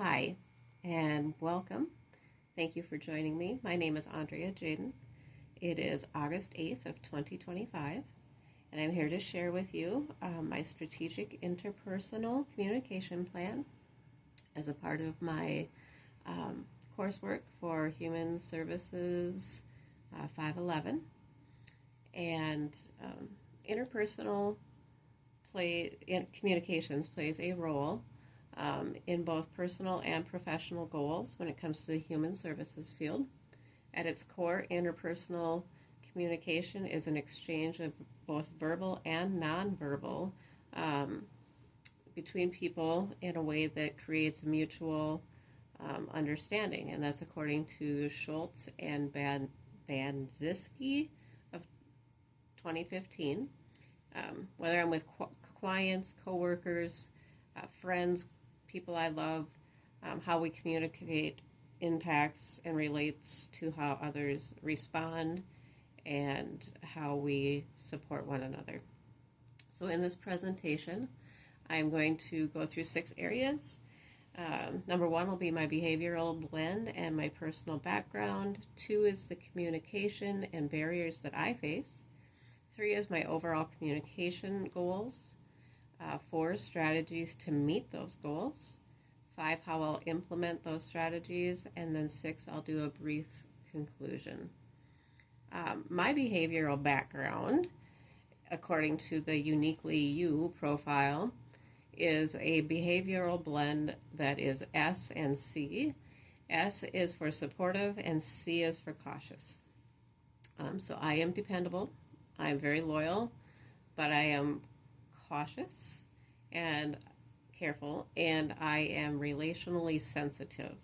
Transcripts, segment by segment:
Hi, and welcome. Thank you for joining me. My name is Andrea Jaden. It is August 8th of 2025, and I'm here to share with you my strategic interpersonal communication plan as a part of my coursework for Human Services 511. And interpersonal communications plays a role in both personal and professional goals when it comes to the human services field. At its core, interpersonal communication is an exchange of both verbal and nonverbal between people in a way that creates a mutual understanding, and that's according to Schultz and Bandzisky of 2015. Whether I'm with clients, coworkers, friends, people I love, how we communicate impacts and relates to how others respond and how we support one another. So in this presentation, I'm going to go through 6 areas. Number 1 will be my behavioral blend and my personal background. 2 is the communication and barriers that I face. 3 is my overall communication goals. 4, strategies to meet those goals. 5, how I'll implement those strategies. And then 6, I'll do a brief conclusion. My behavioral background, according to the Uniquely You profile, is a behavioral blend that is S and C. S is for supportive and C is for cautious. So I am dependable, I'm very loyal, but I am cautious and careful, and I am relationally sensitive.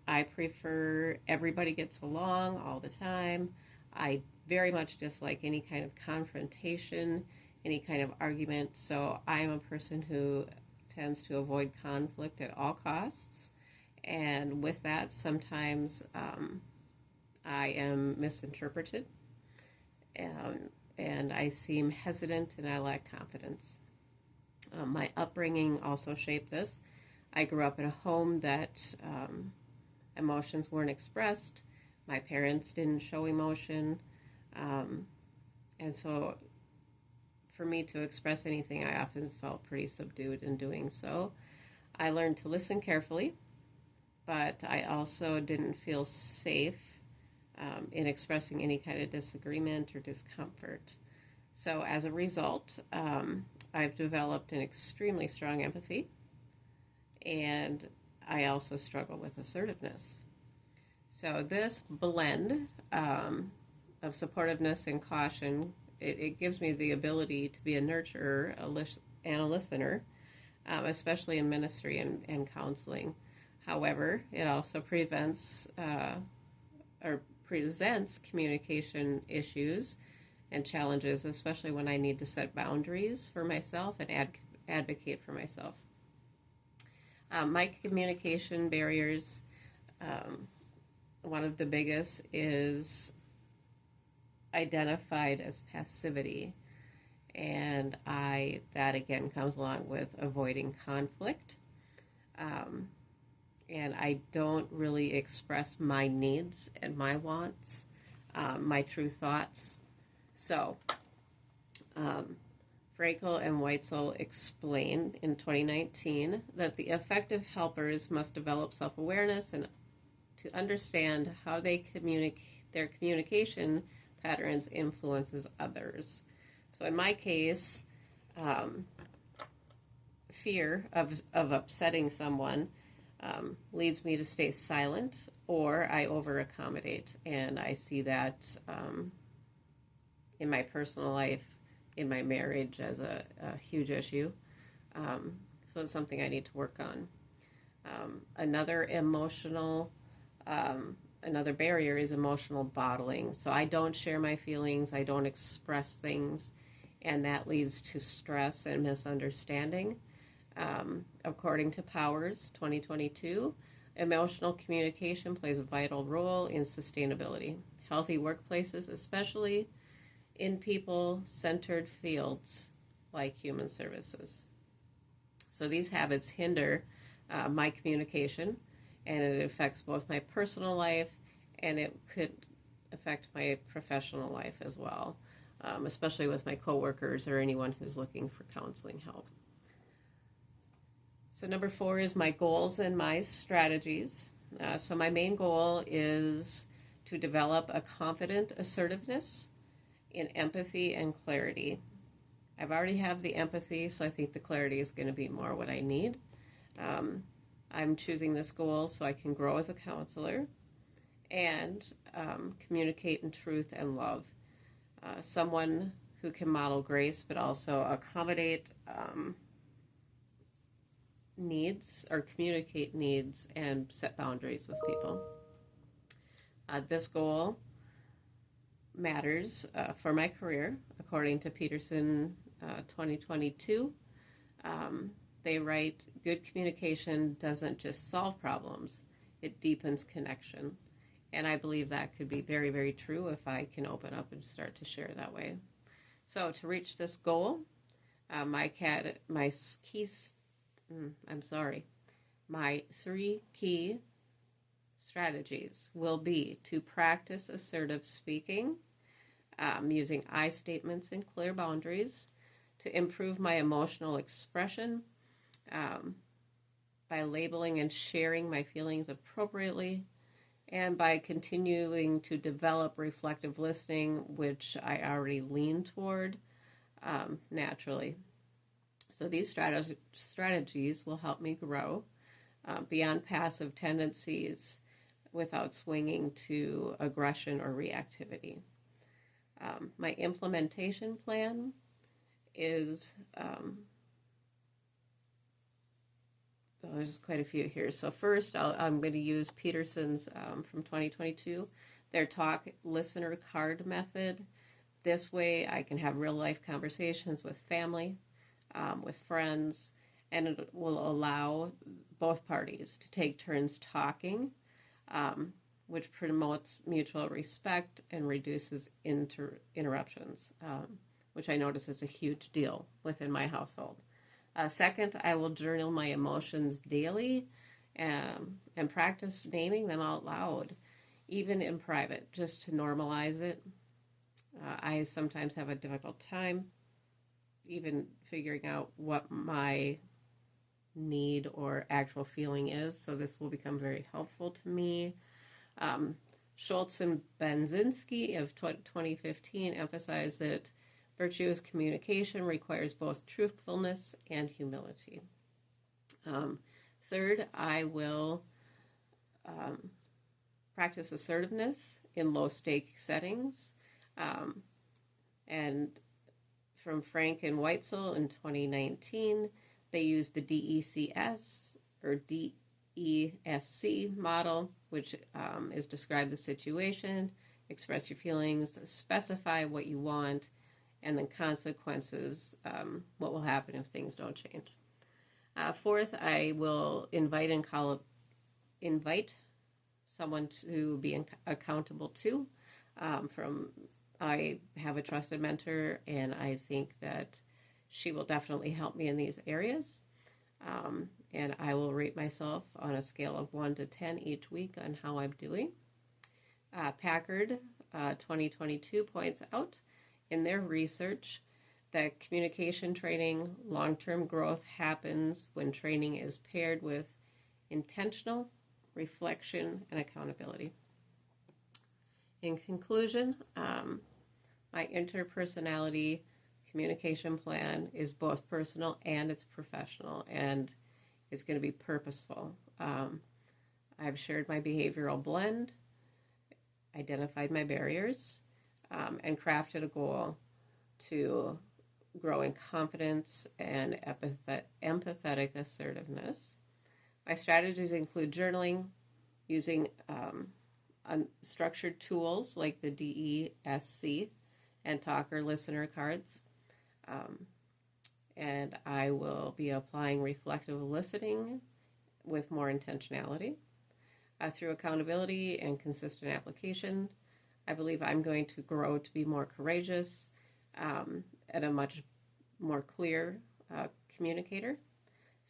I prefer everybody gets along all the time. I very much dislike any kind of confrontation, any kind of argument, so I'm a person who tends to avoid conflict at all costs, and with that, sometimes I am misinterpreted, and I seem hesitant and I lack confidence. My upbringing also shaped this. I grew up in a home that emotions weren't expressed. My parents didn't show emotion. And so for me to express anything, I often felt pretty subdued in doing so. I learned to listen carefully, but I also didn't feel safe in expressing any kind of disagreement or discomfort. So as a result, I've developed an extremely strong empathy, and I also struggle with assertiveness. So this blend of supportiveness and caution, it gives me the ability to be a nurturer and a listener, especially in ministry and counseling. However, it also presents communication issues and challenges, especially when I need to set boundaries for myself and advocate for myself. My communication barriers, one of the biggest is identified as passivity, and that again comes along with avoiding conflict, and I don't really express my needs and my wants, my true thoughts. So, Frankel and Weitzel explained in 2019 that the effective helpers must develop self-awareness and to understand how their communication patterns influences others. So in my case, fear of upsetting someone leads me to stay silent, or I over-accommodate, and I see that in my personal life, in my marriage, as a huge issue. So it's something I need to work on. Another barrier is emotional bottling. So I don't share my feelings, I don't express things, and that leads to stress and misunderstanding. According to Powers 2022, emotional communication plays a vital role in sustainability. Healthy workplaces, especially in people-centered fields like human services. So these habits hinder my communication, and it affects both my personal life and it could affect my professional life as well, especially with my coworkers or anyone who's looking for counseling help. So number 4 is my goals and my strategies. So my main goal is to develop a confident assertiveness in empathy and clarity. I've already have the empathy, so I think the clarity is going to be more what I need. I'm choosing this goal so I can grow as a counselor and communicate in truth and love. Someone who can model grace but also accommodate needs or communicate needs and set boundaries with people. This goal matters for my career, according to Peterson 2022. They write, good communication doesn't just solve problems, it deepens connection. And I believe that could be very, very true if I can open up and start to share that way. So to reach this goal, my 3 key strategies will be to practice assertive speaking, using I statements and clear boundaries, to improve my emotional expression by labeling and sharing my feelings appropriately, and by continuing to develop reflective listening, which I already lean toward naturally. So these strategies will help me grow beyond passive tendencies without swinging to aggression or reactivity. My implementation plan is, there's quite a few here. So first, I'm going to use Peterson's from 2022, their talk listener card method. This way I can have real life conversations with family, with friends, and it will allow both parties to take turns talking, which promotes mutual respect and reduces interruptions, which I notice is a huge deal within my household. Second, I will journal my emotions daily and practice naming them out loud, even in private, just to normalize it. I sometimes have a difficult time even figuring out what my need or actual feeling is, so this will become very helpful to me. Schultz and Benzinski of 2015 emphasize that virtuous communication requires both truthfulness and humility. Third, I will practice assertiveness in low-stake settings. And from Frank and Weitzel in 2019, they used the DECS or DESC model, which is describe the situation, express your feelings, specify what you want, and then consequences, what will happen if things don't change. Fourth, I will invite someone to be accountable to. I have a trusted mentor, and I think that she will definitely help me in these areas. And I will rate myself on a scale of 1 to 10 each week on how I'm doing. Packard 2022 points out in their research that communication training, long-term growth happens when training is paired with intentional reflection and accountability. In conclusion, my interpersonality communication plan is both personal and it's professional, and it's going to be purposeful. I've shared my behavioral blend, identified my barriers, and crafted a goal to grow in confidence and empathetic assertiveness. My strategies include journaling, using unstructured tools like the DESC and talker listener cards. And I will be applying reflective listening with more intentionality. Through accountability and consistent application, I believe I'm going to grow to be more courageous and a much more clear communicator.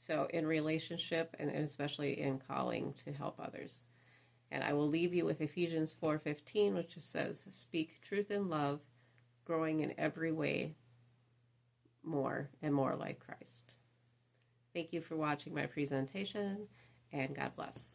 So in relationship and especially in calling to help others. And I will leave you with Ephesians 4:15, which says, speak truth in love, growing in every way more and more like Christ. Thank you for watching my presentation, and God bless.